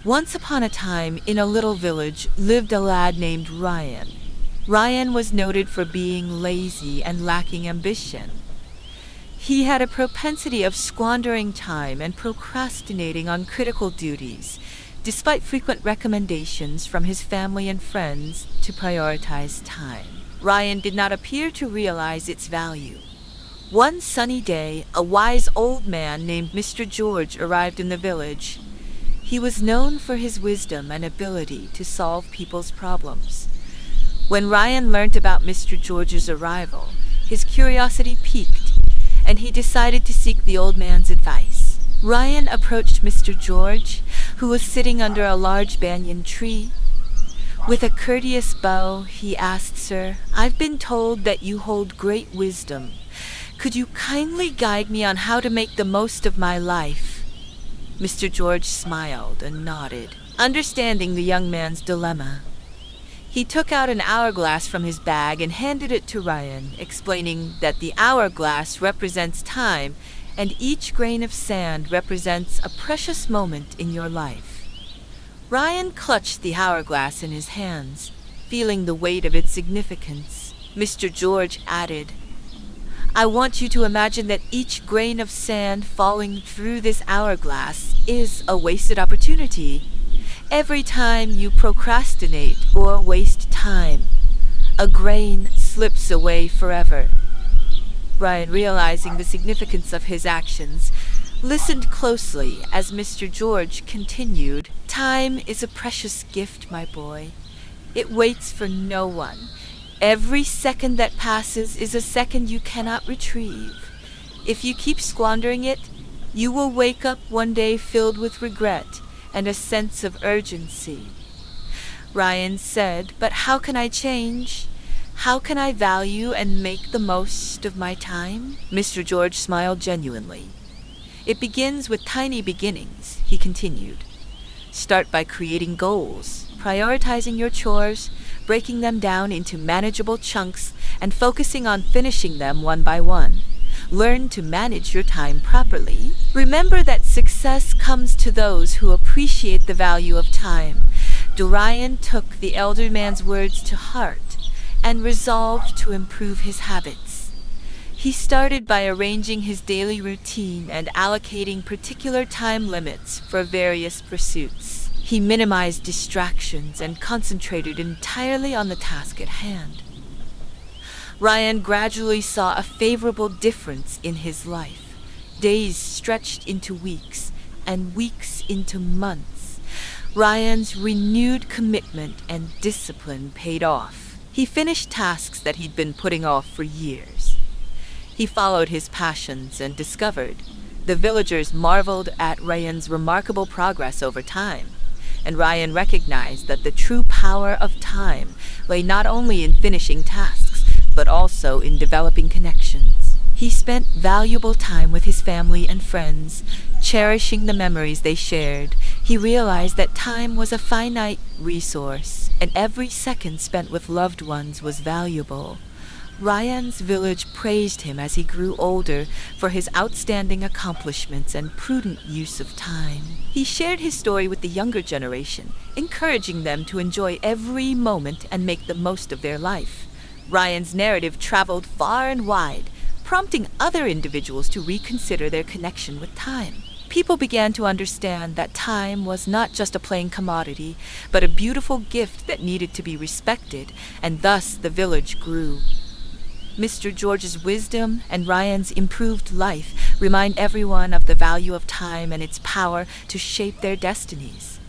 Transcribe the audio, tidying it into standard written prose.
Once upon a time, in a little village, lived a lad named Ryan. Ryan was noted for being lazy and lacking ambition. He had a propensity of squandering time and procrastinating on critical duties, despite frequent recommendations from his family and friends to prioritize time. Ryan did not appear to realize its value. One sunny day, a wise old man named Mr. George arrived in the village. He was known for his wisdom and ability to solve people's problems. When Ryan learned about Mr. George's arrival, his curiosity piqued, and he decided to seek the old man's advice. Ryan approached Mr. George, who was sitting under a large banyan tree. With a courteous bow, he asked, "Sir, I've been told that you hold great wisdom. Could you kindly guide me on how to make the most of my life?" Mr. George smiled and nodded, understanding the young man's dilemma. He took out an hourglass from his bag and handed it to Ryan, explaining that the hourglass represents time and each grain of sand represents a precious moment in your life. Ryan clutched the hourglass in his hands, feeling the weight of its significance. Mr. George added, "I want you to imagine that each grain of sand falling through this hourglass is a wasted opportunity. Every time you procrastinate or waste time, a grain slips away forever." Ryan, realizing the significance of his actions, listened closely as Mr. George continued, "Time is a precious gift, my boy. It waits for no one. Every second that passes is a second you cannot retrieve. If you keep squandering it, you will wake up one day filled with regret and a sense of urgency." Ryan said, "But how can I change? How can I value and make the most of my time?" Mr. George smiled genuinely. "It begins with tiny beginnings," he continued. "Start by creating goals, prioritizing your chores, breaking them down into manageable chunks, and focusing on finishing them one by one. Learn to manage your time properly. Remember that success comes to those who appreciate the value of time." Ryan took the elder man's words to heart and resolved to improve his habits. He started by arranging his daily routine and allocating particular time limits for various pursuits. He minimized distractions and concentrated entirely on the task at hand. Ryan gradually saw a favorable difference in his life. Days stretched into weeks, and weeks into months. Ryan's renewed commitment and discipline paid off. He finished tasks that he'd been putting off for years. He followed his passions and discovered. The villagers marveled at Ryan's remarkable progress over time, and Ryan recognized that the true power of time lay not only in finishing tasks, but also in developing connections. He spent valuable time with his family and friends, cherishing the memories they shared. He realized that time was a finite resource, and every second spent with loved ones was valuable. Ryan's village praised him as he grew older for his outstanding accomplishments and prudent use of time. He shared his story with the younger generation, encouraging them to enjoy every moment and make the most of their life. Ryan's narrative traveled far and wide, prompting other individuals to reconsider their connection with time. People began to understand that time was not just a plain commodity, but a beautiful gift that needed to be respected, and thus the village grew. Mr. George's wisdom and Ryan's improved life remind everyone of the value of time and its power to shape their destinies.